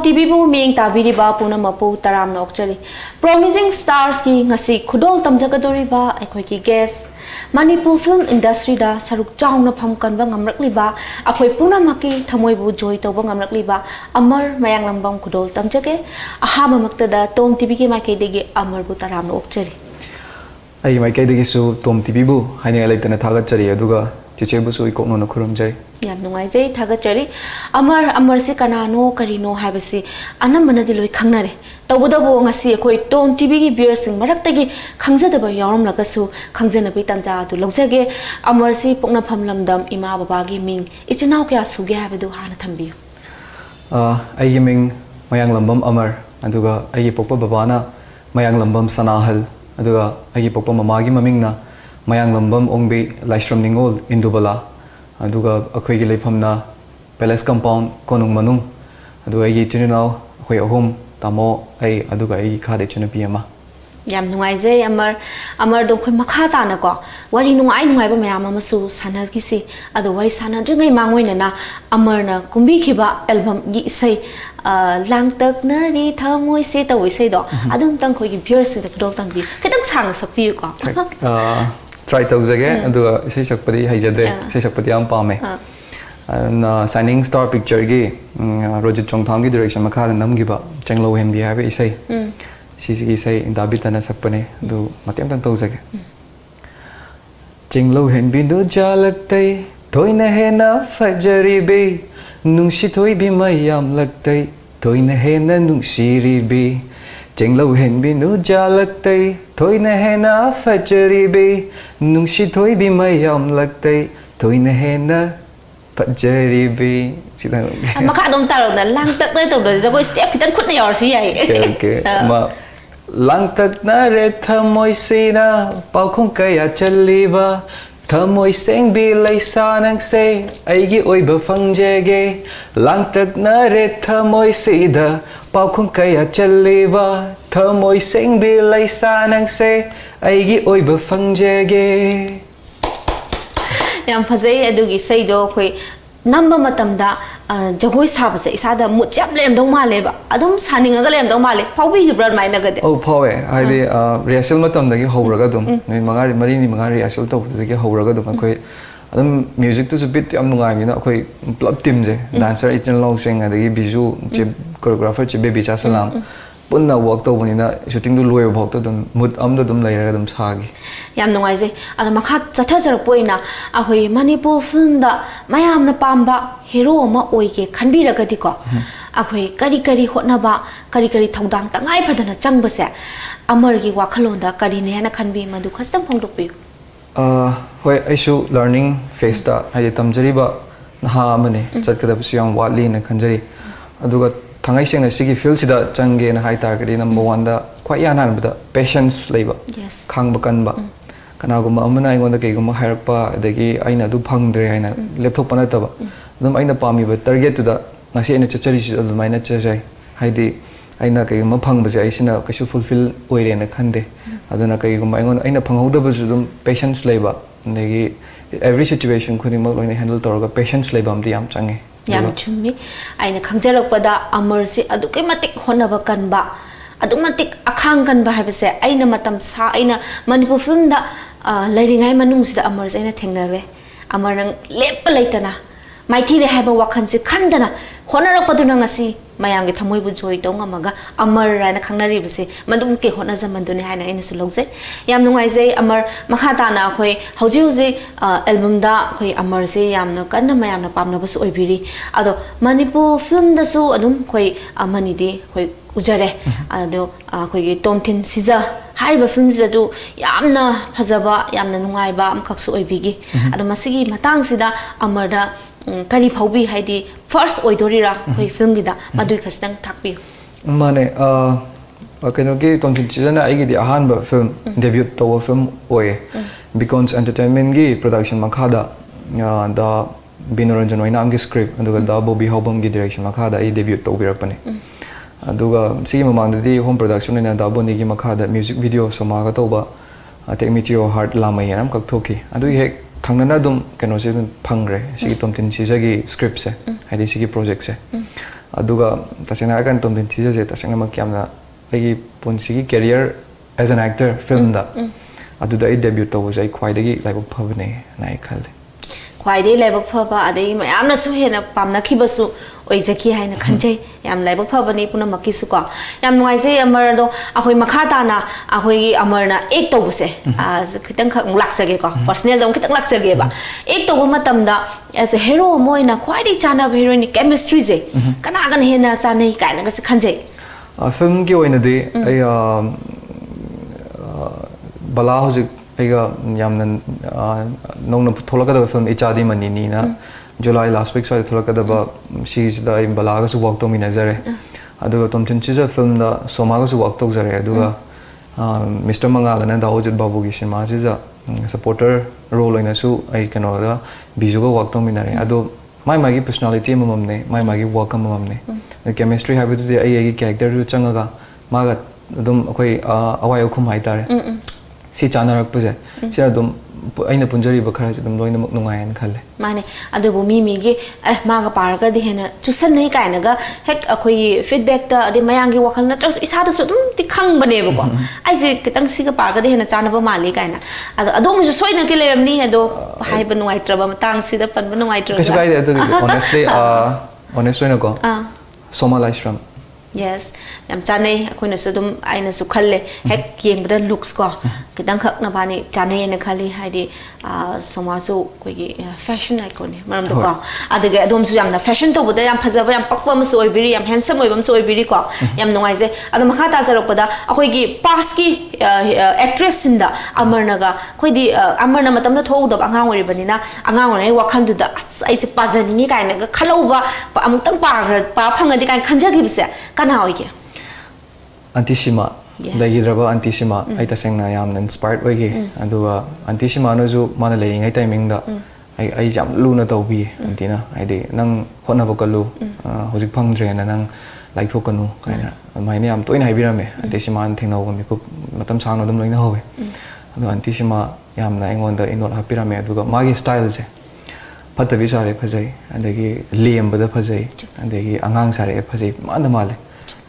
TV bu ming tabiri ba puna mapu taram nok chari promising stars ki ngasi khudol tamjagadori ba akhoi ki guest Manipur film industry da saruk chauna pham kan ba ngamrakli ba akhoi puna maki thamoi bu joy to ba ngamrakli ba amar mayang lambam khudol tamjage aha mamakta da Tom TV ki mai kai dege amar bu taram nok chari ai mai kai dege su Tom TV bu haine alaitana thagat chari aduga chiche bu su ikok no khurum jai yam nungai jai thagat chari amar se kanano karino habasi anam manadi loi khangnare tawbudabu ngasi khoi Tom TV gi viewers sing maraktagi khangjadaba yarom lagasu khangjana bi tanja du logjage amar si pokna phamlamdam ima baba gi ming ichinau kya suge habadu hana thambi ai gi ming mayang lambam amar aduga ai gi pokpa baba na mayang lambam sanahal aduga ai gi pokpa mama gi mamingna mayang lambam ongbe laishram ningol indubala aduga akhoi gi leifamna palace compound konung manung aduga ai gi chinau khoi ahum tamo ai aduga ai khade chuna piyama yam nungai jai amar do khoi makha ta na ko wari nungai ba mayam ma su sana gi si adu wari sana dringai mangoi na amar na kumbi khiba album gi sai lang tak na ri thamoi se ta oi sai do adum tang khoi gi viewers se do tang bi khitang sang sak pi ko try tau jage aduga sei sakpadi haijade sei sakpadi am pame signing star picture gi Rojit Chongtham gi direction makha nam gi ba chenglo hen bi have isai sisi gi sai indabi tana sakpane du matem tan tau jage chenglo hen bi du jalaktai toina hena fajari be nungshi thoi bi mayam laktai toina hena nungshiri be chenglo hen bi nu jalaktai toina hena fajari be nungshi thoi bi mayam laktai toina hena fajari be sidang maka dom taro na lang tak dai to do jagoi step kitan khut na yor si ai okay ma lang tak na re thamoi sina pau khong kaya chaliba thamoi seng bi lai sa nang se ai gi oi ba fangjege lang tak na re thamoi sida pau khong kaya chaliba thamoi seng bi lai sa nang se ai gi oi ba fangjege yam phazai adugi sai do khoi namba matamda jagoi sabase isada muchap lem dong male ba adum saninga ga lem dong male phawbi gi brad mai naga de oh phawe haide rehearsal matam da gi howraga dum ni mangari mari ni mangari rehearsal to da gi howraga dum khoi adum music to bit am nungai ni na khoi club team je dancer itin long sing adagi bizu che choreographer che baby cha salam punna work to bani na shooting du loy bhok to dum mood am da dum lai ra dum sagi yam nungai je ada makha chatha jar poina a hoi Manipur film da mayam na pamba hero ma oi ke khanbi raga di ko a hoi kari hotna ba kari thodang tangai phadana changba se amar gi wakhalon da kari ne na khanbi madu khastam phongdok pi hoi aishu learning phase da ai tamjari ba ha amane chatkada bu yang wali na khanjari aduga thangai seng na sigi feel sida change na hai tar gadi number 1 da khwai yana ba patience leiba khang ba kan ba kana guma amana ai ngonda ke guma hairpa adagi aina du phangdre haina laptop pana taba dum aina pami ba target tu da ngasi aina chachari si du maina chajai haidi aina ke guma phang ba jai sina kasu fulfill oire na khande aduna ke guma aina phanghoda ba ju dum patience leiba adagi every situation khuni ma loina handle toroga patience leiba am yam change yam chummi aina khangjalak pada amar se adukai matik honaba kanba adumatik akhang kanba habase aina matam sa aina Manipur film da lairingai manung sida amar se aina thengnare amar nang lep laitana maiti re haba wakhan se khandana honarak paduna ngasi mayang ge thamoi bu joi to ngamaga amar raina khangnari base mandum ke hona zaman dune haina aina su logjai yam nungai jai amar makha ta na khoi hauji album da khoi amar se yamna kanna mayamna pamna bu su oibiri ado Manipur film da su adum khoi amani de khoi ujare ado khoi ge tomthin siza hariba film da du yamna phajaba yamna nungai ba amkhak su oibigi ado masigi matang sida amar da kali phaubi haidi first oidorira khoi film gi da madui khastang thakpi mane kano gi tomthin chizana ai gi di ahan ba film debut to film oye Beacons Entertainment gi production makhada da Binoranjan oina am gi script aduga da Bobby Hobam gi direction makhada ai debut to birapane aduga sigi mamang di home production ina da boni gi makhada music video soma ga to ba Take Me to Your Heart lamai yanam kak thoki adu hek thangna dum kano se phangre sigi tomtin sisagi script se haidi sigi project se ꯑꯗꯨꯒ ꯇꯁꯦꯡꯅ ꯍꯥꯏꯔꯀꯥꯟꯗ ꯇꯣꯝꯊꯤꯟ ꯊꯤꯖꯁꯦ ꯇꯁꯦꯡꯅꯃꯛ ꯌꯥꯝꯅ ꯑꯩꯒꯤ ꯄꯨꯟꯁꯤꯒꯤ career age and actor ꯐꯤꯜꯝꯗ ꯑꯗꯨꯗ ꯑꯩ debut ꯇꯧꯕꯁꯦ ꯑꯩ ꯈ꯭ꯋꯥꯏꯗꯒꯤ ꯂꯥꯏꯕꯛ ꯐꯕꯅꯦ ꯍꯥꯏꯅ ꯑꯩ ꯈꯜꯂꯦ ꯈ꯭ꯋꯥꯏꯗꯒꯤ ꯂꯥꯏꯕꯛ ꯐꯕ ꯑꯗꯒꯤ ꯃꯌꯥꯝꯅꯁꯨ ꯍꯦꯟꯅ ꯄꯥꯝꯅꯈꯤꯕꯁꯨ ꯑꯣꯏꯖꯈꯤ ꯍꯥꯏꯅ ꯈꯟꯖꯩ ꯌꯥꯝ ꯂꯥꯏꯕꯛ ꯐꯕꯅꯤ ꯄꯨꯝꯅꯃꯛꯀꯤꯁꯨ ꯀꯣ ꯌꯥꯝ ꯅꯨꯡꯉꯥꯏꯖꯩ ꯑꯃꯔꯗꯣ ꯑꯩꯈꯣꯏ ꯃꯈꯥ ꯇꯥꯅ ꯑꯩꯈꯣꯏꯒꯤ ꯑꯃꯔꯅ ꯑꯦꯛ ꯇꯧꯕꯁꯦ ꯈꯤꯇꯪꯈꯛ ꯑꯃꯨꯛ ꯂꯥꯛꯆꯒꯦꯀꯣ ꯄꯔꯁꯅꯦꯜꯗ ꯑꯃꯨꯛ ꯈꯤꯇꯪ ꯂꯥꯛꯆꯒꯦꯕ ꯑꯦꯛ ꯇꯧꯕ ꯃꯇꯝꯗ ꯑꯦꯁ ꯑꯦ ꯍꯦꯔꯣ ꯑꯃ ꯑꯣꯏꯅ ꯈ꯭ꯋꯥꯏꯗꯒꯤ ꯆꯥꯟꯅꯕ ꯍꯦꯔꯣꯏꯟꯒꯤ ꯀꯦꯃꯤꯁꯇ꯭ꯔꯤꯁꯦ ꯀꯅꯥꯒꯅ ꯍꯦꯟꯅ ꯆꯥꯟꯅꯩ ꯀꯥꯏꯅꯒꯁꯨ ꯈꯟꯖꯩ ꯐꯤल्मꯒꯤ ꯑꯣꯏꯅꯗꯤ ꯑꯩ ꯕꯂꯥ ꯍꯧꯖꯤꯛ ꯑꯩꯒ ꯌꯥꯝꯅ ꯅꯧꯅ ꯊꯣꯛꯂꯛꯀꯗꯕ ꯐꯤल्म ꯏꯆꯥꯗꯤ ꯃꯅꯤꯅꯤꯅ ꯖꯨꯂꯥꯏ ꯂꯥꯁ ꯋꯤꯛ ꯁ꯭ꯋꯥꯏꯗ ꯊꯣꯛꯂꯛꯀꯗꯕ ꯁꯤꯒꯤꯁꯤꯗ ꯑꯩ ꯕꯂꯥꯒꯁꯨ ꯋꯥꯛ ꯇꯧꯃꯤꯟꯅꯖꯔꯦ ꯑꯗꯨꯒ ꯇꯣꯝꯊꯤꯟ ꯊꯤꯖ ꯐꯤल्mꯗ ꯁꯣꯃꯥꯒꯁꯨ ꯋꯥꯛ ꯇꯧꯖꯔꯦ ꯑꯗꯨꯒ ꯃꯤꯁꯇꯔ ꯃꯉꯥꯜꯅ ꯗꯥꯋꯣꯖꯤꯠ ꯕꯥꯕꯨꯒꯤ ꯁꯤꯅꯦꯃꯥꯁꯤꯗ ꯁꯞꯄꯣꯔꯇꯔ ꯔꯣꯜ ꯑꯣꯏꯅꯁꯨ ꯑꯩ ꯀꯩꯅꯣꯗ ꯕꯤꯖꯨꯒ ꯋꯥꯛ ꯇꯧꯃꯤꯟꯅꯔꯦ ꯑꯗꯣ ꯃꯥꯒꯤ ꯄꯔꯁꯣꯅꯥꯂꯤꯇꯤ ꯑꯃꯃꯝꯅꯦ ꯃꯥꯒꯤ ꯋꯥꯛ ꯑꯃꯃꯝꯅꯦ ꯀꯦꯃꯤꯁꯇ꯭ꯔꯤ ꯍꯥꯏꯕꯗꯨꯗꯤ ꯑꯩꯒꯤ ꯀꯦꯔꯦꯛꯇꯔꯗꯨ ꯆꯪꯉꯒ ꯃꯥꯒ ꯑꯗꯨꯝ ꯑꯩꯈꯣꯏ ꯑꯋꯥꯏ ꯑꯈꯨꯝ ꯍꯥꯏꯇꯥꯔꯦ ꯁꯤ ꯆꯥꯟꯅꯔꯛꯄꯁꯦ ꯁꯤꯅ ꯑꯗꯨꯝ ꯑꯩꯅ ꯄꯨꯟꯖꯔꯤꯕ ꯈꯔꯁꯦ ꯑꯗꯨꯝ ꯂꯣꯏꯅꯃꯛ ꯅꯨꯡꯉꯥꯏꯌꯦꯅ ꯈꯜꯂꯦ ꯃꯥꯅꯦ ꯑꯗꯨꯕꯨ ꯃꯤꯒꯤ ꯃꯥꯒ ꯄꯥꯔꯒꯗꯤ ꯍꯦꯟꯅ ꯆꯨꯁꯟꯅꯩ ꯀꯥꯏꯅꯒ ꯍꯦꯛ ꯑꯩꯈꯣꯏꯒꯤ ꯐꯤꯗꯕꯦꯛꯇ ꯑꯗꯩ ꯃꯌꯥꯝꯒꯤ ꯋꯥꯈꯜ ꯅꯠꯇ꯭ꯔꯁꯨ ꯏꯁꯥꯗꯁꯨ ꯑꯗꯨꯝꯗꯤ ꯈꯪꯕꯅꯦꯕꯀꯣ ꯑꯩꯁꯦ ꯈꯤꯇꯪ ꯁꯤꯒ ꯄꯥꯔꯒꯗꯤ ꯍꯦꯟꯅ ꯆꯥꯟꯅꯕ ꯃꯥꯜꯂꯤ ꯀꯥꯏꯅ ꯑꯗꯣ ꯑꯗꯣꯝꯒꯤꯁꯨ ꯁꯣꯏꯗꯅꯀꯤ ꯂꯩꯔꯝꯅꯤ ꯑꯗꯣ ꯍꯥꯏꯕ ꯅꯨꯡꯉꯥꯏꯇ꯭ꯔꯕ ꯃꯇꯥꯡꯁꯤꯗ ꯄꯟꯕ ꯅꯨꯡꯉꯥꯏꯇ꯭ꯔꯕ ꯀꯩꯁꯨ ꯀꯥꯏꯗꯦ ꯑꯗꯨꯒꯤꯗꯤ ꯑꯣꯅꯦꯁꯂꯤ ꯑꯣꯅꯦꯁ ꯑꯣꯏꯅꯀꯣ ꯁꯣꯃꯥ ꯂꯥꯏꯁ꯭ꯔꯝ ꯌꯦꯁ ꯌꯥꯝ ꯆꯥꯅꯩ ꯑꯩꯈꯣꯏꯅꯁꯨ ꯑꯗꯨꯝ ꯑꯩꯅꯁꯨ ꯈꯜꯂꯦ ꯍꯦꯛ ꯌꯦꯡꯕꯗ ꯂꯨꯛꯁ ꯀꯣ ꯈꯤꯇꯪꯈꯛ ꯅꯕꯥꯅꯤ ꯆꯥꯅꯩꯌꯦꯅ ꯈꯜꯂꯤ ꯍꯥꯏꯗꯤ ꯁꯣꯃꯥꯁꯨ ꯑꯩꯈꯣꯏꯒꯤ ꯐꯦꯁꯟ ꯑꯥꯏꯀꯣꯟꯅꯦ ꯃꯔꯝꯗꯀꯣ ꯑꯗꯨꯒ ꯑꯗꯣꯝꯁꯨ ꯌꯥꯝꯅ ꯐꯦꯁꯟ ꯇꯧꯕꯗ ꯌꯥꯝ ꯐꯖꯕ ꯌꯥꯝ ꯄꯛꯄ ꯑꯃꯁꯨ ꯑꯣꯏꯕꯤꯔꯤ ꯌꯥꯝ ꯍꯦꯟꯁꯝ ꯑꯣꯏꯕ ꯑꯃꯁꯨ ꯑꯣꯏꯕꯤꯔꯤꯀꯣ ꯌꯥꯝ ꯅꯨꯡꯉꯥꯏꯖꯩ ꯑꯗꯣ ꯃꯈꯥ ꯇꯥꯖꯔꯛꯄꯗ ꯑꯩꯈꯣꯏꯒꯤ ꯄꯥꯁꯀꯤ ꯑꯦꯛꯇ꯭ꯔꯦꯁꯁꯤꯡꯗ ꯑꯃꯔꯅꯒ ꯑꯩꯈꯣꯏꯗꯤ ꯑꯃꯔꯅ ꯃꯇꯝꯗ ꯊꯣꯛꯍꯧꯗꯕ ꯑꯉꯥꯡ ꯑꯣꯏꯔꯤꯕꯅꯤꯅ ꯑꯉꯥꯡ ꯑꯣꯏꯔꯤꯉꯩ ꯋꯥꯈꯜꯗꯨꯗ ꯑꯁ ꯑꯩꯁꯦ ꯄꯥꯖꯅꯤꯡꯉꯤ ꯀꯥꯏꯅꯒ ꯈꯜꯍꯧꯕ ꯑꯃꯨꯛꯇꯪ ꯄꯥ ꯐꯪꯉꯗꯤ ꯀꯥꯏꯅ ꯈꯟꯖꯈꯤꯕꯁꯦ ꯀꯅꯥ ꯑꯣꯏꯒꯦ ꯑꯟꯇꯤꯁꯤꯃꯥ ꯂꯩꯈꯤꯗ꯭ꯔꯕ ꯑꯟꯇꯤꯁꯤꯃꯥ ꯑꯩ ꯇꯁꯦꯡꯅ ꯌꯥꯝꯅ ꯏꯟꯁꯄꯥꯌꯔꯠ ꯑꯣꯏꯈꯤ ꯑꯗꯨꯒ ꯑꯟꯇꯤꯁꯤꯃꯥꯅꯁꯨ ꯃꯥꯅ ꯂꯩꯔꯤꯉꯩ ꯇꯥꯏꯃꯤꯡꯗ ꯑꯩꯁꯦ ꯌꯥꯝ ꯂꯨꯅ ꯇꯧꯕꯤꯌꯦ ꯑꯟꯇꯤꯅ ꯍꯥꯏꯗꯤ ꯅꯪ ꯍꯣꯠꯅꯕ ꯀꯜꯂꯨ ꯍꯧꯖꯤꯛ ꯐꯪꯗ꯭ꯔꯦꯅ ꯅꯪ ꯂꯥꯏꯊꯣꯛꯀꯅꯨ ꯀꯥꯏꯅ ꯑꯗꯨꯃꯥꯏꯅ ꯌꯥꯝ ꯇꯣꯏꯅ ꯍꯥꯏꯕꯤꯔꯝꯃꯦ ꯑꯟꯇꯤꯁꯤꯃꯥꯅ ꯊꯦꯡꯅꯍꯧꯕ ꯃꯤꯀꯨꯞ ꯃꯇꯝ ꯁꯥꯡꯅ ꯑꯗꯨꯝ ꯂꯣꯏꯅꯍꯧꯋꯦ ꯑꯗꯣ ꯑꯟꯇꯤꯁꯤꯃꯥ ꯌꯥꯝꯅ ꯑꯩꯉꯣꯟꯗ ꯏꯅꯣꯠ ꯍꯥꯞꯄꯤꯔꯝꯃꯦ ꯑꯗꯨꯒ ꯃꯥꯒꯤ ꯁ꯭ꯇꯥꯏꯜꯁꯦ ꯐꯠꯇꯕꯤ ꯁꯥꯔꯦ ꯐꯖꯩ ꯑꯗꯒꯤ ꯂꯦꯝꯕꯗ ꯐꯖꯩ ꯑꯗꯒꯤ ꯑꯉꯥꯡ ꯁꯥꯔꯛꯑꯦ ꯐꯖꯩ ꯃꯥꯜꯂꯦ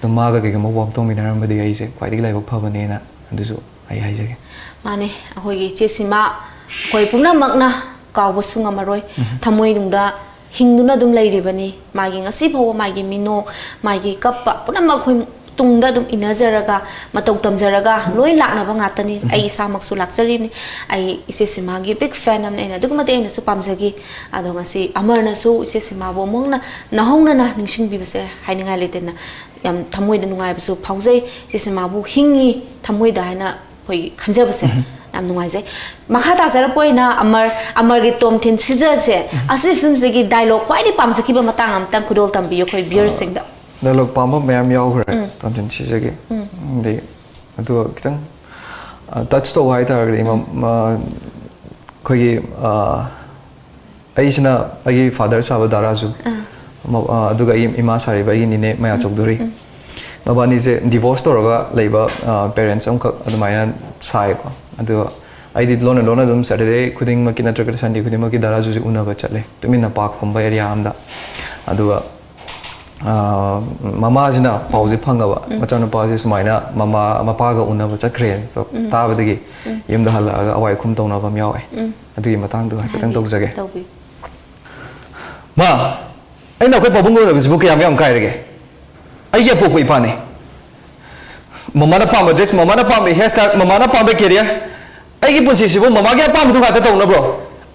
ꯑꯗꯣ ꯃꯥꯒ ꯀꯩꯒꯨꯝꯕ ꯋꯥꯛ ꯇꯧꯃꯤꯟꯅꯔꯝꯕꯗꯤ ꯑꯩꯁꯦ ꯈ꯭ꯋꯥꯏꯗꯒꯤ ꯂꯥꯏꯕꯛ ꯐꯕꯅꯦꯅ ꯑꯗꯨꯁꯨ ꯑꯩ ꯍꯥꯏꯖꯒꯦ ꯃꯥꯅꯦ ꯑꯩꯈꯣꯏꯒꯤ ꯏꯆꯦꯁꯤꯃꯥ ꯑꯩꯈꯣꯏ ꯄꯨꯝꯅꯃꯛꯅ ꯀꯥꯎꯕꯁꯨ ꯉꯝꯃꯔꯣꯏ ꯊꯃꯣꯏꯅꯨꯡꯗ ꯍꯤꯡꯗꯨꯅ ꯑꯗꯨꯝ ꯂꯩꯔꯤꯕꯅꯤ ꯃꯥꯒꯤ ꯉꯁꯤ ꯐꯥꯎꯕ ꯃꯥꯒꯤ ꯃꯤꯅꯣꯛ ꯃꯥꯒꯤ ꯀꯞꯄ ꯄꯨꯝꯅꯃꯛ ꯑꯩꯈꯣꯏ ꯇꯨꯡꯗ ꯑꯗꯨꯝ ꯏꯟꯅꯖꯔꯒ ꯃꯇꯧ ꯇꯝꯖꯔꯒ ꯂꯣꯏ ꯂꯥꯛꯅꯕ ꯉꯥꯛꯇꯅꯤ ꯑꯩ ꯏꯁꯥꯃꯛꯁꯨ ꯂꯥꯛꯆꯔꯤꯕꯅꯤ ꯑꯩ ꯏꯆꯦꯁꯤꯃꯥꯒꯤ ꯕꯤꯛ ꯐꯦꯟ ꯑꯃꯅ ꯑꯩꯅ ꯑꯗꯨꯛꯀꯤ ꯃꯇꯤꯛ ꯑꯩꯅꯁꯨ ꯄꯥꯝꯖꯈꯤ ꯑꯗꯣ ꯉꯁꯤ ꯑꯃꯔꯅꯁꯨ ꯏꯆꯦꯁꯤꯃꯥꯕꯨ ꯑꯃꯨꯛꯅ ꯅꯧꯍꯧꯅꯅ ꯅꯤꯡꯁꯤꯡꯕꯤꯕꯁꯦ ꯍꯥꯏꯅꯤꯡꯉꯥꯏ ꯂꯩꯇꯅ ꯌꯥꯝ ꯊꯃꯣꯏꯗ ꯅꯨꯡꯉꯥꯏꯕꯁꯨ ꯐꯥꯎꯖꯩ ꯏꯆꯦꯁꯤꯃꯥꯕꯨ ꯍꯤꯡꯉꯤ ꯊꯃꯣꯏꯗ ꯍꯥꯏꯅ ꯑꯩꯈꯣꯏ ꯈꯟꯖꯕꯁꯦ ꯌꯥꯝ ꯅꯨꯡꯉꯥꯏꯖꯩ ꯃꯈꯥ ꯇꯥꯖꯔꯛꯄ ꯑꯣꯏꯅ ꯑꯃꯔꯒꯤ ꯇꯣꯝꯊꯤꯟ ꯊꯤꯖꯁꯦ ꯑꯁꯤ ꯐꯤल्मꯁꯤꯒꯤ ꯗꯥꯏꯂꯣग ꯈ꯭ꯋꯥꯏꯗꯒꯤ ꯄꯥꯝꯖꯈꯤꯕ ꯃꯇꯥꯡ ꯑꯃꯇꯪ ꯈꯨꯗꯣꯜ ꯇꯝꯕꯤꯌꯨ ꯑꯩꯈꯣꯏ ꯚꯤꯌꯔꯁꯤꯡꯗ ꯗꯥꯏꯂꯣग ꯄꯥꯝꯕ ꯃꯌꯥꯝ ꯌꯥꯎꯈ꯭ꯔꯦ ꯇꯣꯝꯊꯤꯟ ꯊꯤꯖꯒꯤ ꯑꯗꯩ ꯑꯗꯨꯒ ꯈꯤꯇꯪ ꯇꯆ ꯇꯧꯕ ꯍꯥꯏꯇꯥꯔꯒꯗꯤ ꯑꯩꯈꯣꯏꯒꯤ ꯑꯩꯁꯤꯅ ꯑꯩꯒꯤ ꯐꯥꯗꯔ ꯁꯥꯕ ꯗꯥꯔꯥꯖꯨ ꯑꯗꯨꯒ ꯑꯩ ꯏꯃꯥ ꯁꯥꯔꯤꯕ ꯑꯩꯒꯤ ꯅꯤꯅꯦ ꯃꯌꯥ ꯆꯧꯗꯨꯔꯤ ꯃꯕꯥꯅꯤꯁꯦ ꯗꯤꯚꯣꯔꯁ ꯇꯧꯔꯒ ꯂꯩꯕ ꯄꯦꯔꯦꯟꯁ ꯑꯃꯈꯛ ꯑꯗꯨꯃꯥꯏꯅ ꯁꯥꯏꯀꯣ ꯑꯗꯨꯒ ꯑꯩꯗꯤ ꯂꯣꯟꯅ ꯑꯗꯨꯝ ꯁꯦꯇꯔꯗे ꯈꯨꯗꯤꯡꯃꯛꯀꯤ ꯅꯠꯇ꯭ꯔꯒ ꯁꯟꯗꯦ ꯈꯨꯗꯤꯡꯃꯛꯀꯤ ꯗꯥꯔꯥꯖꯨꯁꯦ ꯎꯅꯕ ꯆꯠꯂꯦ ꯇꯨꯃꯤꯟꯅ ꯄꯥꯔꯛꯀꯨꯝꯕ ꯑꯦꯔꯤꯌꯥ ꯑꯃꯗ ꯑꯗꯨꯒ ꯃꯃꯥꯁꯤꯅ ꯄꯥꯎꯁꯦ ꯐꯪꯉꯕ ꯃꯆꯥꯅꯨꯄꯥꯁꯦ ꯁꯨꯃꯥꯏꯅ ꯃꯄꯥꯒ ꯎꯅꯕ ꯆꯠꯈ꯭ꯔꯦ ꯇꯥꯕꯗꯒꯤ ꯌꯨꯝꯗ ꯍꯜꯂꯛꯑꯒ ꯑꯋꯥꯏ ꯑꯈꯨꯝ ꯇꯧꯅꯕ ꯑꯃ ꯌꯥꯎꯋꯦ ꯑꯗꯨꯒꯤ ꯃꯇꯥꯡꯗꯣ ꯍꯥꯏꯐꯦꯠꯇꯪ ꯇꯧꯖꯒꯦ ꯃꯥ ꯑꯩꯅ ꯑꯩꯈꯣꯏ ꯄꯥꯕꯨꯡꯒ ꯎꯅꯕꯁꯤꯕꯨ ꯀꯌꯥꯝ ꯀꯥꯏꯔꯒꯦ ꯑꯩꯒꯤ ꯑꯄꯣꯛꯄ ꯏꯄꯥꯅꯤ ꯃꯃꯥꯅ ꯄꯥꯝꯕ ꯗ꯭ꯔꯦꯁ ꯃꯃꯥꯅ ꯄꯥꯝꯕ ꯍꯦꯌꯔ ꯁ꯭ꯇꯥꯏꯜ ꯃꯃꯥꯅ ꯄꯥꯝꯕ ꯀꯦꯔꯤꯌꯔ ꯑꯩꯒꯤ ꯄꯨꯟꯁꯤꯁꯤꯕꯨ ꯃꯃꯥꯒꯤ ꯑꯄꯥꯝꯕꯗꯨ ꯉꯥꯛꯇ ꯇꯧꯅꯕ꯭ꯔꯣ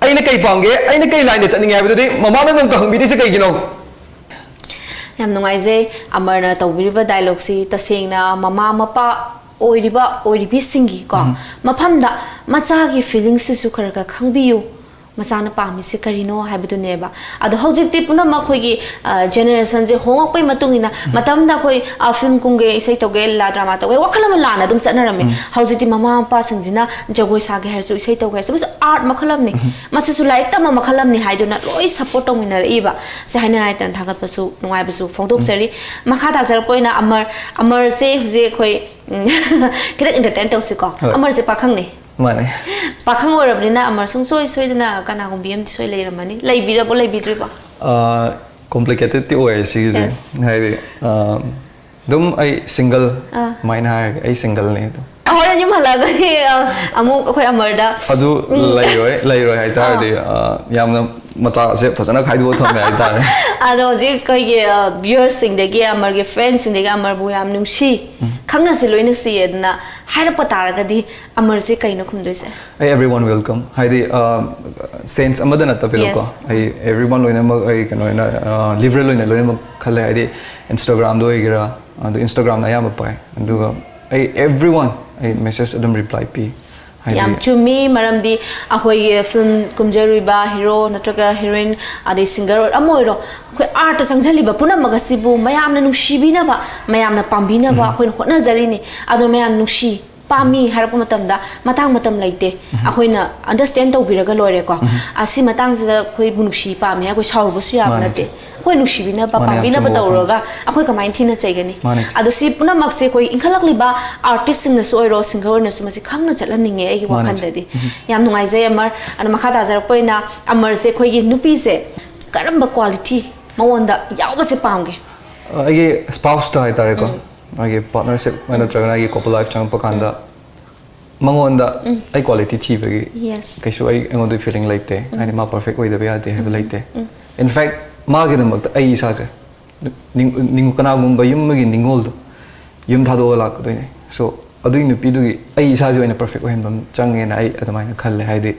ꯑꯩꯅ ꯀꯩ ꯄꯥꯝꯒꯦ ꯑꯩꯅ ꯀꯩ ꯂꯥꯏꯟꯗ ꯆꯠꯅꯤꯡꯉꯦ ꯍꯥꯏꯕꯗꯨꯗꯤ ꯃꯃꯥꯅ ꯅꯪ ꯍꯪꯕꯤꯔꯤꯁꯦ ꯀꯩꯒꯤꯅꯣ ꯌꯥꯝ ꯅꯨꯡꯉꯥꯏꯖꯩ ꯑꯃꯔꯅ ꯇꯧꯕꯤꯔꯤꯕ ꯗꯥꯏꯂꯣꯒꯁꯤ ꯇꯁꯦꯡꯅ ꯃꯃꯥ ꯃꯄꯥ ꯑꯣꯏꯔꯤꯕꯁꯤꯡꯒꯤ ꯀꯣ ꯃꯐꯝꯗ ꯃꯆꯥꯒꯤ ꯐꯤꯂꯤꯡꯁꯤꯁꯨ ꯈꯔ ꯈꯪꯕꯤꯌꯨ ꯃꯆꯥꯅ ꯄꯥꯝꯃꯤꯁꯦ ꯀꯔꯤꯅꯣ ꯍꯥꯏꯕꯗꯨꯅꯦꯕ ꯑꯗꯣ ꯍꯧꯖꯤꯛꯇꯤ ꯄꯨꯝꯅꯃꯛ ꯑꯩꯈꯣꯏꯒꯤ ꯖꯦꯅꯦꯔꯦꯁꯟꯁꯦ ꯍꯣꯡꯉꯛꯄꯩ ꯃꯇꯨꯡ ꯏꯟꯅ ꯃꯇꯝꯗ ꯑꯩꯈꯣꯏ ꯐꯤल्म ꯀꯨꯝꯒꯦ ꯏꯁꯩ ꯇꯧꯒꯦ ꯂꯤꯂꯥ ꯗ꯭ꯔꯥꯃꯥ ꯇꯧꯒꯦ ꯋꯥꯈꯜ ꯑꯃ ꯂꯥꯟꯅ ꯑꯗꯨꯝ ꯆꯠꯅꯔꯝꯃꯦ ꯍꯧꯖꯤꯛꯇꯤ ꯃꯃꯥ ꯃꯄꯥꯁꯤꯡꯁꯤꯅ ꯖꯒꯣꯏ ꯁꯥꯒꯦ ꯍꯥꯏꯔꯁꯨ ꯏꯁꯩ ꯇꯧꯒꯦ ꯍꯥꯏꯔꯁꯨ ꯃꯁꯤ ꯑꯥꯔꯠ ꯃꯈꯜ ꯑꯃꯅꯤ ꯃꯁꯤꯁꯨ ꯂꯥꯏꯔꯤꯛ ꯇꯝꯕ ꯃꯈꯜ ꯑꯃꯅꯤ ꯍꯥꯏꯗꯨꯅ ꯂꯣꯏ ꯁꯞꯄꯣꯔꯠ ꯇꯧꯃꯤꯟꯅꯔꯛꯏꯕ ꯁꯦ ꯍꯥꯏꯅꯤꯡꯉꯥꯏꯇꯅ ꯊꯥꯒꯠꯄꯁꯨ ꯅꯨꯡꯉꯥꯏꯕꯁꯨ ꯐꯣꯡꯗꯣꯛꯆꯔꯤ ꯃꯈꯥ ꯇꯥꯖꯔꯛꯄ ꯑꯣꯏꯅ ꯑꯃꯔꯁꯦ ꯍꯧꯖꯤꯛ ꯑꯩꯈꯣꯏ ꯈꯤꯇꯪ इंटरटेन तौसीको अमर से पाखंग माने पाखंग ओरबनिना अमर सुंग सोई सोइदना कनागुंबी अमति सोइ लेरमनि लेबिरबो लेबिद्रिबो complicated ti oy si je Yes. hai dum ai single mai na hai ai single ne do ahora yum halaga ni amu khoi amarda adu lai roi hai tar de yamna mata se phasana khai do thom hai tar ado ji kai ge viewers sing de ge amar ge friends sing de ge amar bu yam nungsi khangna se loina si edna haira patar ga di amar se kai no khum doi se ai everyone welcome hai de sense amadana ta pelo ko ai everyone loina ma ai kano na live loina loina ma khale ai de Instagram do igira adu Instagram na yam pai adu ai everyone ai message adam reply pi yam chumi maram di ahoi film kumjarui ba hero natraga heroine ade singer amoiro khoi art sangjali ba punam maga sibu mayam na nushi na ba mayam na pambi na ba khoi hotna jari ni ado mayam nushi pami harap matam da matang matam laite akhoi na understand to biraga lore ko asi matang sida khoi bunushi pami ha khoi saur bu su ya na te khoi nushi bina ba pambi na ba tawroga akhoi kamai thina chaigani ado si puna makse khoi inkhalak liba artist sing na so ro singer na so masi khangna chatlaninge ai gi wakhan da di yam nungai jai amar ana makha ta jar poina amar se khoi gi nupi se karamba quality mawonda yawba se pamge ai spouse ta hai tare ko ai partnership mana traga ai couple life chang pakanda mangonda ai quality thi bagi yes kaisu ai ngon do feeling like te ai ma perfect way da ba te have like te in fact ma ge dam ai isa se ning kana gum ba yum gi ningol do yum tha do la ko ne so adui nu pi du gi ai isa je ina perfect way dam chang ne ai adamai na khal le hai de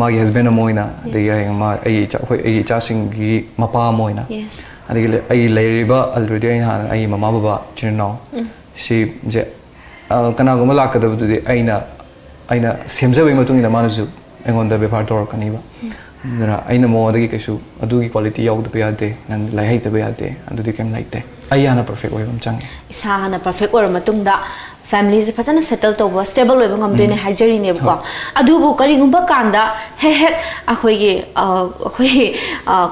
ma gi husband moina de ai ma ai cha khoi ai cha sing gi mapa moina yes adile ai leiriba already ai mama baba chinau si je kana gum la ka da du de aina semja bai matung ina manu ju engon da befar tor kani ba dara aina mo da gi kaisu adu gi quality yaw da ba de nan lai hai da ba de adu di kem like te ai ana perfect way bam chang isa na perfect or matung da family se phasana settle to ba stable way ngam doine hajari ne ko adu bu kari gum ba kanda he he akhoi gi akhoi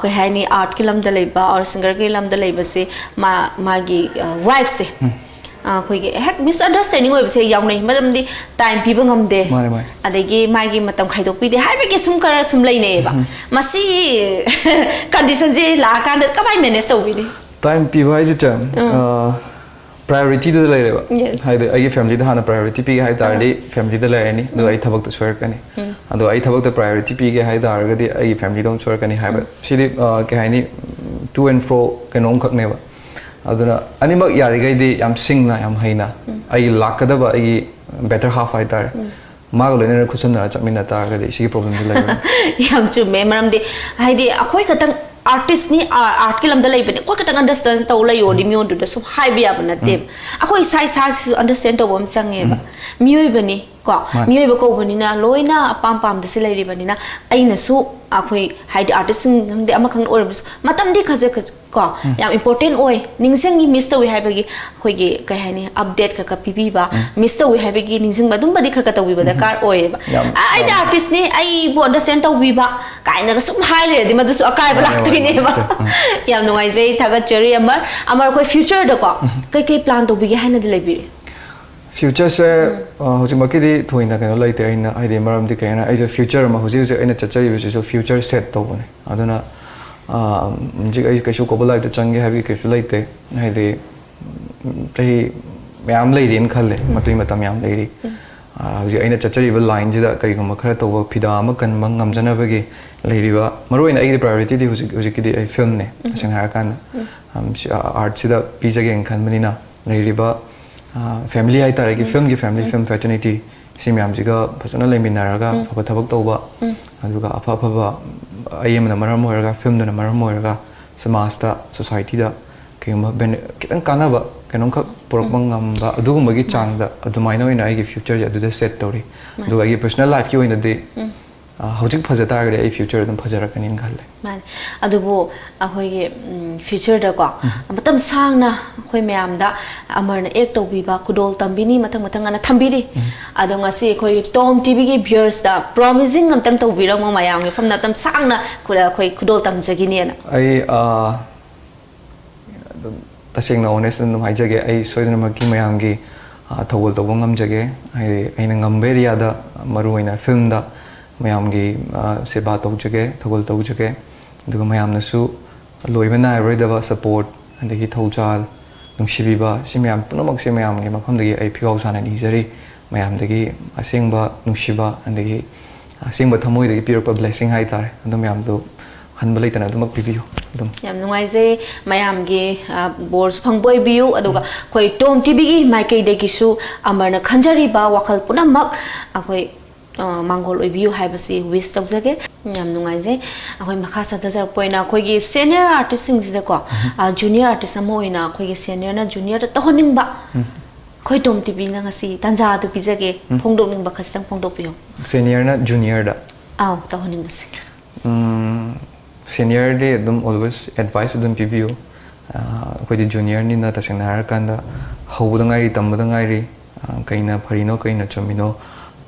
ko hai ni art kilam da leiba or singer ki lam da leiba se ma gi wife se khoi ge hek misunderstanding oi se yaung nei malam di time pi ba ngam de adagi mai gi matam khai dok pi de hai ba ge sum kara sum lai ne ba masi condition je la kan da ka bai manage so bi ni time pi ba is term priority da lai ba hai de ai family da hana priority pi hai tar de family da lai ni do ai thabak da swer kani ado ai thabak da priority pi ge hai dar ga de ai family dom swer kani hai ba si de ke hai ni to and fro kanom khak ne ba aduna animak yari gai de yam singna yam haina ai lakada ba ai better half ai tar ma go lene khusan na chamina tar ga de si problem de lai yam chu me maram de hai de akhoi katang artist ni art ki lamda leibani ko katang understand to lai odi mi on du so hai bia bana te akhoi sai sa understand to bom change ba mioi bani ko mioi ba ko bani na loina apam pam de silai ri bani na aina su akhoi hai de artist de amakhang or matam di khaje ko yam important oi ningsing gi miss to we hai bagi khoi gi kai hai ni update ka pipi ba miss to we hai bagi ningsing ba dum ba di khar ka to wi ba da kar oi ba ai de artist ni ai bo understand to wi ba kai na sum hai le di ma du su akai ba lak to ni ba yam no ai jai thaga cheri amar khoi future da ko kai plan to bi gi hai na de lebi future se hoji ma ki di thoina ka lai te aina ai de maram di ka na ai future ma hoji je aina chachai bi so future set to bone aduna ji ai ka shu ko bala to change habi ke su lai te ai de tai myam lai rin khale matui matam yam lai ri hoji aina chachai bi line ji da kari ko ma khara to ba phida ma kan ma ngam jana ba gi lai ri ba maroi na ai di priority di hoji ki di ai film ne sang har kan art si da pi jage en khan mani na lai ri ba family ai tar ki film film fraternity si myam ji ga phasana lai min na ga phaba thabak to ba adu ga apha ba ai am na maram hoira ga film na maram hoira ga samaj da society da ke ma ben kitang kana ba kenom khak porok mangam ba adu gum gi chang da adu mai no ina ai gi future ya adu da set tori adu ai personal life ki oina de hojik phaja tar ga ai future dum phaja ra kanin gal le man adu bo ahoi gi future da ko matam sang na khoi myam da amar na ek to bi ba kudol tambini matang ana thambiri adu ngasi khoi tom tv gi viewers da promising am tang to bi ra ma mayam gi pham na tam sang na khoi kudol tam jagi ni na ai taseng na honest no hai jage ai soidna ma ki mayam gi thawol to ngam jage ai aina ngam beria da maru ina film da mayam gi seba to jage thawol to jage du mayam na su loiba nairroidaba support andagi thauchal nungsibiba si mayam punamak si mayam gi mafamdagi ai phigau sana nijari mayamdagi asengba nungsiba andagi asengba thamoidagi pirpa blessing hai tare andum mayam do hanba leitana dumak pibiyu dum yam nungai je mayam gi bors phangboy biu aduga khoi tom tv gi maikai de gi su amarna khanjari ba wakal punamak akhoi mangol oibiu haibasi wish tawjage yam nungai je akhoi makha sadajar poina khoi gi senior artist sing jida ko junior artist amoina khoi gi senior na junior ta honing ba khoi tom tv na ngasi tanja du bijage phongdok ning ba khasang phongdok piyo senior na junior da aw ta honing basi senior de dum always advice dum pibiu khoi di junior ni na ta sengna har kanda hawda ngai tamda ngai kaina pharino kaina chomino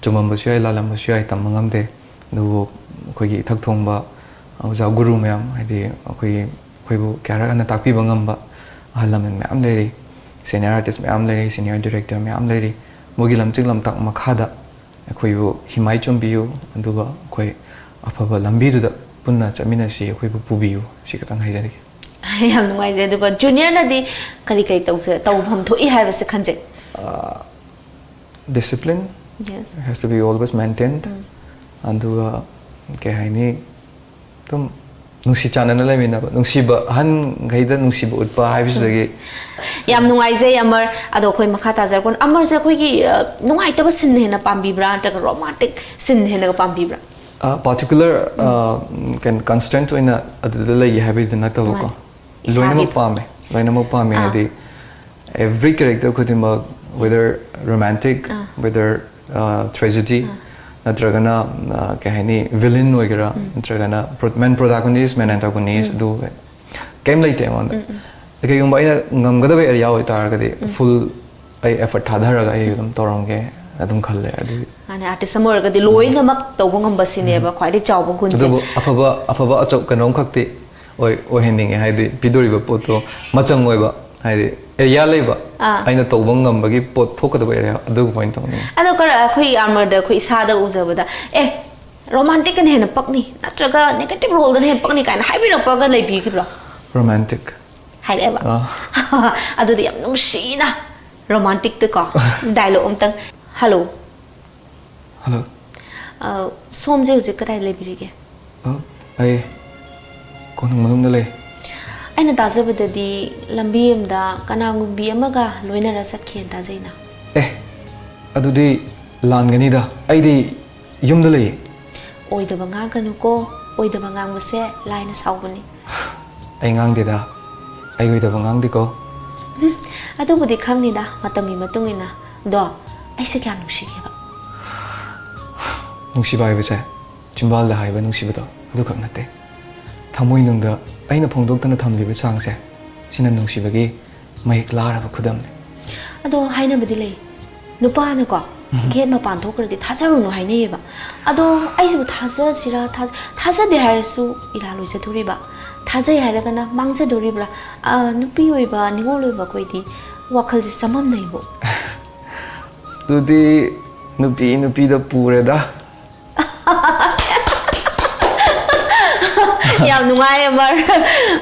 chumam bu syai lalam bu syai tamangam de du khoi gi thak thong ba ja guru mayam hadi khoi bu kyara na takpi bangam ba halam mayam le senior artist mayam le senior director mayam le mogi lam chik lam tak makhada khoi bu himai chombiu anduga khoi afaba lambi du da punna chamina si khoi bu pubiu si katang hai jari yam nungai je du ko junior na di kari kai tawse tawbam thoi haibase khanje discipline yes has to be always maintained anduga ke haini tum nungsi chana na lemina nungsi ba han gaida nungsi ba utpa haibisdagi yam nungai je amar ado khoi makha ta jar kon amar je khoi gi nungai ta ba sin hena pambi bra ta romantic sin hena pambi bra particular can constant in a lay habit na ta ko loina mo pame hadi every character could whether romantic whether tragedy natragana kahani villain hoigara natragana main protagonist main antagonist do game laite on okay yung ba ina ngamgada be area hoitar gadi full ai effort thadharaga ai dum torongge adum khalle adu ani artist amor gadi loina mak tawbong ngam basine ba khwaide chawbong kunje adu afaba achok kanom khakti oi hending haidi pidori ba poto machang oi ba haidi area leba aina tawbong ngam bagi pot thokada ba area adu point to ni ado kar khoi armor da khoi sa da ujabada romantic kan hena pakni natraga negative role da hena pakni kaina haibi ro paga lei bi kibra romantic hai eba adu di yam nungsi na romantic te ko dialogue amtang hello som je uje kadai le birige ai konung manung na le aina tajabada di lambi amda kanangumbi amaga loina ra sakhen tajaina adu di langani da ai di yum da le oi da banga kanu ko oi da banga mase laina saubani ai ngang de da ai oi da bangang di ko adu budi khangni da matangi matungina do ai se kya nushi ke ba nungsi bai bese chimbal da hai ba nungsi ba do adu khak na te thamoi nung da aina phongdok tana thamli ba chang se sina nungsi bagi mai klara ba khudam ne ado haina badi le nupa na ko get ma pan thokra di thajaru no haine ba ado ai su thaja sira thaja de har su ira loi se thuri ba thaja har ga na mangja dori bra nupi oi ba ningol oi ba koi di wakhal ji samam nei bo dudi nupi da pure da yam nungai amar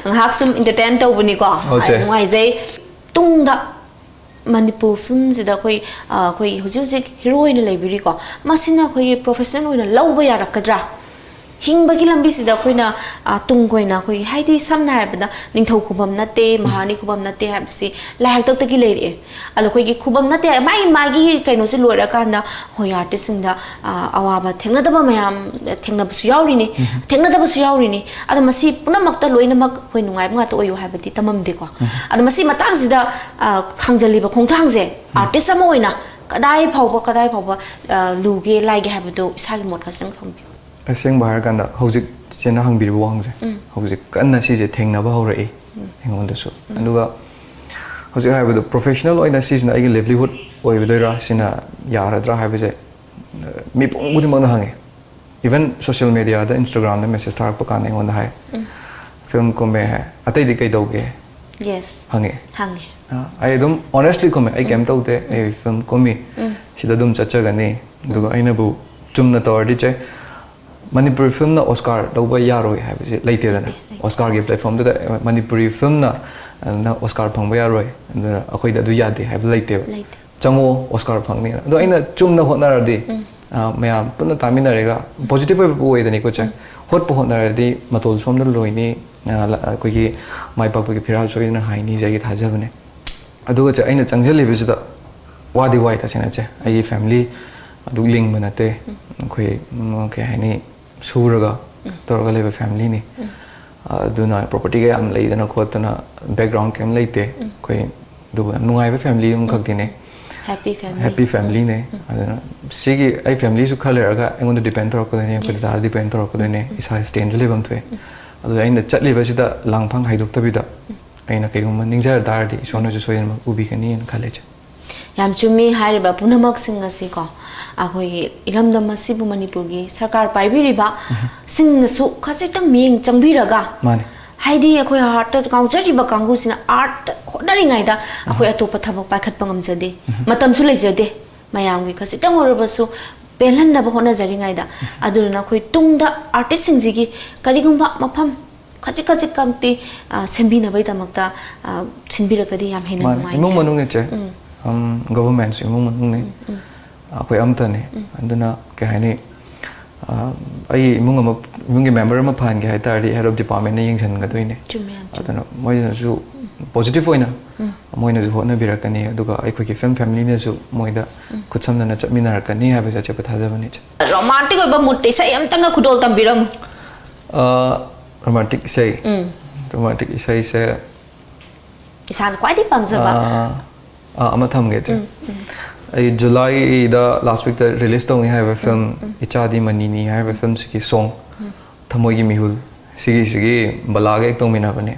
ngak sum entertain to buni ko nungai jai tung da manipur film sida khoi hujik heroine leibiri ko masina khoi professional oina lawba yarakadra hingbagi lambi sida khoina tung koina khoi haidi samna habna ningthau khubam nate mahani khubam nate habsi lahak tak taki leire alo khoi gi khubam nate mai magi kaino se loira kana hoi artist singda awaba thengna daba mayam thengna basu yauri ni thengna daba su yauri ni ado masi puna makta loina mak hoi nungai nga to oyu habati tamam de ko ado masi matang sida khangjali ba khongthang je artist ama oina kadai phawba luge laige habado isagi mot khasang phangbi aseng bahar kanda hojik chena hangbir wangse hojik kanna si je thengna ba horai engon da su aduga hojik ha ba professional oina si na igi livelihood oi ba ra sina yara dra ha ba je mi pong budi mang hange even social media da instagram da message tar pa kan engon da hai film ko me hai atai di kai doge yes hange ai dum honestly ko me ai kem to de ai film ko mi sida dum chacha ga ne duga aina bu chumna tor di che Manipuri film na Oscar dauba yaroi haibase leitedana Oscar ge platform da Manipuri film na Oscar phangba yaroi da akhoi da du yade haib leite chango Oscar phangni do aina chumna honaradi mayam punna taminarega positive way da ni ko cha hot po honaradi matol somda loini koi gi mai pak gi phiral soina haini jagi thajabane aduga cha aina changjali bisida wadi wai ta chena cha ai family adu ling manate koi ke haini suraga torga leba family ni aduna property ga am leidana khotana background kem leite koi du nungai ba family um khak dine happy family ne aduna sigi ai family su khaler ga engon depend tor ko ne ko da depend tor ko ne isa stand lebam thwe adu aina chatli ba sida langphang haidok tabida aina kai gum ningjar dardi isona ju soyen ubi kani en khaleja yam chumi hariba punamak sing asi ko ahoi iramdam asibu manipur gi sarkar paibiriba sing su khasitang ming changbiraga mane haidi akhoi art ta kaunjariba kangu sina art hodari ngai da akhoi atopa thabak pakhat pangam jade matam su leijade mayam gi khasitang orabasu pelan da hona jari ngai da aduna khoi tungda artist sing jigi karigumba mafam khajik khajik kamti sembi na bai tamakta sinbiragadi yam hena mai imong manung ne che government sing imong manung ne akhoi amta ne anduna ke haini ai imong member ma phan ge haitari head of department ne yingsan ga doine aduna moi na su positive oina moi na ju hona birakani aduga ai khoi ki family ne su moi da khutsamna na chapminar kani ha be cha pathaja bani romantic oba mutte sai am tanga khudol tambiram romantic say romantic say se isan kwai di pamjaba ama thamge che ai July da last week the release tong have a film Ichadi Manini have a film siki song thamoi gi mihul sigi balaga ek tong mina bane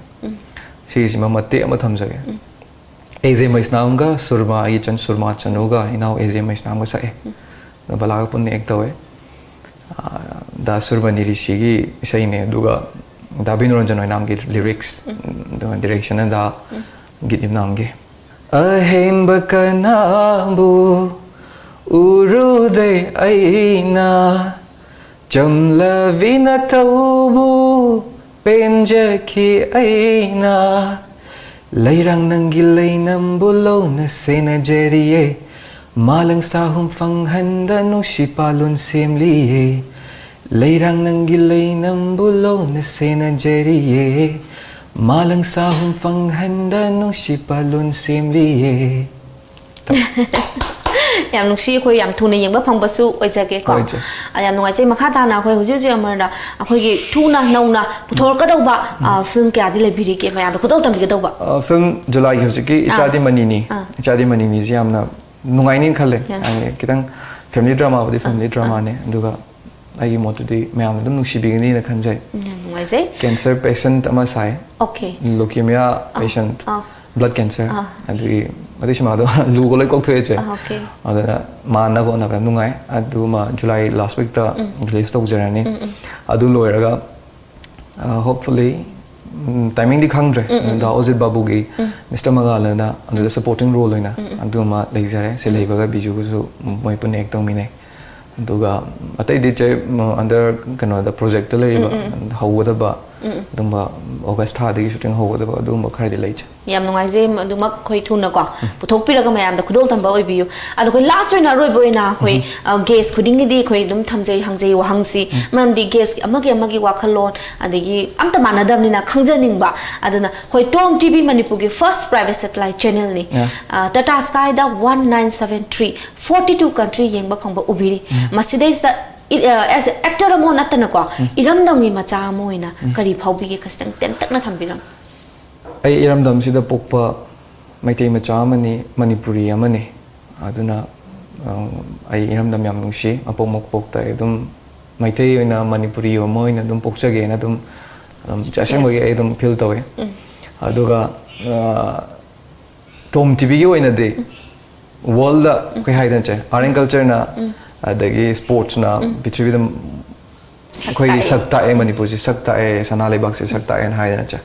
sigi sima matte ama thamjage AJ Maisnam ga surma ai chan surma chanuga inau AJ Maisnam ga sae da balaga punne ek tawe da surma niri sigi sai ne duga da Binoranjan nam gi lyrics the direction and da git nam gi ahen bakanabu urude aina jamlavina taubu penjaki aina lairang nangi lainam bulo na sena jeriye malang sahum fanghanda no sipalun semliye lairang nangi lainam bulo na sena jeriye malang sahum fanghanda no sipalun semliye yam nuksi khoi yam thuna yengba phangbasu oijage ko ayam nungai chei makha ta na khoi huju je amara akhoi gi thuna nauna puthor ka dawba film kya di lebiri ke mayam ko daw tam ge dawba film July gi hujiki Ichadi Manini ji amna nungai nin khale ani kitang family drama bodi family drama ne duga ai mo to di mayam dum nuksi bigini na khanjai nungai je cancer patient ama sai okay leukemia patient blood cancer adui adishma do lu go loi kok thwe che adana ma na go na nungai adu ma July last week ta release to jarani adu loiraga hopefully timing di khangdre da Ozit Babu gi Mr Magala na adu supporting role oina adu ma leijare se leibaga biju gu su moi pun ek tong mine duga atai di che under kano the project le riba hawada ba dumba August tha di shooting hawada ba dumba khari di leich yam nungai je aduma khoi thuna ko puthok piraga mayam da khudol tamba oi biu adu khoi last oina roi boina khoi guest khuding di khoi dum thamjai hangjai wa hangsi maram di guest amagi wakhalon adigi amta manadam ni na khangjaning ba aduna khoi Tom TV Manipur gi first private satellite channel ni Tata Sky da 1973 42 country yengba phangba ubiri masidai da as actor amo natana ko iramdam gi macha moina kari phaubi gi khastang ten tak na thambiram ai iramdam sida pokpa maitei macha amani Manipuri amani aduna ai iramdam yam nungsi apomok pokta edum maitei oina Manipuri omoina dum pokchage na dum jasang boge edum feel tawe aduga Tom TV gi oina de world da kai haidan che art and culture na adagi sports na bitri dum koi sakta e Manipur ji sakta e sana lebak se sakta e haidan che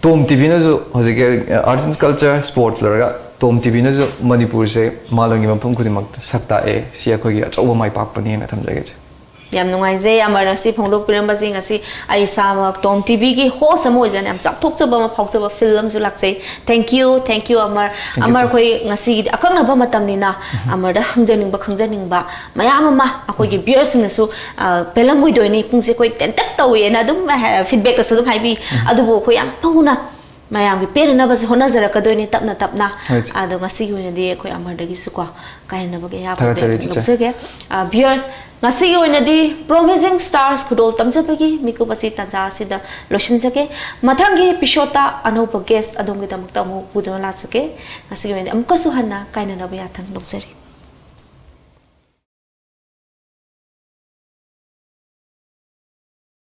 Tom TV na jo hojike arts and culture sports laraga Tom TV na jo Manipur se malangi mapum khudi mak sakta e sia khoi gi achoba mai pak pani na thamjage che ꯌꯥꯝ ꯅꯨꯡꯉꯥꯏꯖꯩ ꯑꯃꯔ ꯉꯁꯤ ꯐꯣꯡꯗꯣꯛꯄꯤꯔꯝꯕꯁꯤ ꯉꯁꯤ ꯑꯩ ꯏꯁꯥꯃꯛ ꯇꯣꯝ ꯇꯤꯚꯤꯒꯤ host ꯑꯃ ꯑꯣꯏꯖꯅ ꯌꯥꯝ ꯆꯥꯎꯊꯣꯛꯆꯕ ꯑꯃ ꯐꯥꯎꯖꯕ ꯐꯤꯜ ꯑꯃꯁꯨ ꯂꯥꯛꯆꯩ ꯊꯦꯡꯛ ꯌꯨ ꯑꯃꯔ ꯑꯃꯔ ꯑꯩꯈꯣꯏ ꯉꯁꯤꯒꯤꯗꯤ ꯑꯀꯛꯅꯕ ꯃꯇꯝꯅꯤꯅ ꯑꯃꯔꯗ ꯍꯪꯖꯅꯤꯡꯕ ꯈꯪꯖꯅꯤꯡꯕ ꯃꯌꯥꯝ ꯑꯃ ꯑꯩꯈꯣꯏꯒꯤ ꯚ꯭ꯌꯨꯑꯔꯁꯤꯡꯅꯁꯨ ꯄꯦꯜꯂꯝꯃꯣꯏꯗꯣꯏꯅꯤ ꯄꯨꯡꯁꯦ ꯑꯩꯈꯣꯏ ꯇꯦꯟꯇꯛ ꯇꯧꯋꯦꯅ ꯑꯗꯨꯝ ꯐꯤꯗꯕꯦꯛꯇꯁꯨ ꯑꯗꯨꯝ ꯍꯥꯏꯕꯤ ꯑꯗꯨꯕꯨ ꯑꯩꯈꯣꯏ ꯌꯥꯝ ꯊꯨꯅ ꯃꯌꯥꯝꯒꯤ ꯄꯦꯟꯅꯅꯕꯁꯦ ꯍꯣꯠꯅꯖꯔꯛꯀꯗꯣꯏꯅꯤ ꯇꯞꯅ ꯇꯞꯅ ꯑꯗꯣ ꯉꯁꯤꯒꯤ ꯑꯣꯏꯅꯗꯤ ꯑꯩꯈꯣꯏ ꯑꯃꯔꯗꯒꯤꯁꯨꯀꯣ ꯀꯥꯏꯅꯕꯒꯤ ꯑꯌꯥꯕ ꯂꯧꯖꯒꯦ ꯚ꯭ꯌꯨꯑꯔꯁ ꯉꯁꯤꯒꯤ ꯑꯣꯏꯅꯗꯤ ꯄ꯭ꯔꯣꯃꯤꯖꯤꯡ ꯁ꯭ꯇꯥꯔꯁ ꯈꯨꯗꯣꯜ ꯇꯝꯖꯕꯒꯤ ꯃꯤꯀꯨꯞ ꯑꯁꯤ ꯇꯥꯟꯖꯥ ꯑꯁꯤꯗ ꯂꯣꯏꯁꯤꯟꯖꯒꯦ ꯃꯊꯪꯒꯤ ꯑꯦꯄꯤꯁꯣꯗꯇ ꯑꯅꯧꯕ ꯒꯦꯁ ꯑꯗꯣꯝꯒꯤꯗꯃꯛꯇ ꯑꯃꯨꯛ ꯄꯨꯗꯨꯅ ꯂꯥꯛꯆꯒꯦ ꯉꯁꯤꯒꯤ ꯑꯣꯏꯅꯗꯤ ꯑꯃꯨꯛꯀꯁꯨ ꯍꯟꯅ ꯀꯥꯏꯅꯅꯕ ꯌꯥꯊꯪ ꯂꯧꯖꯔꯤ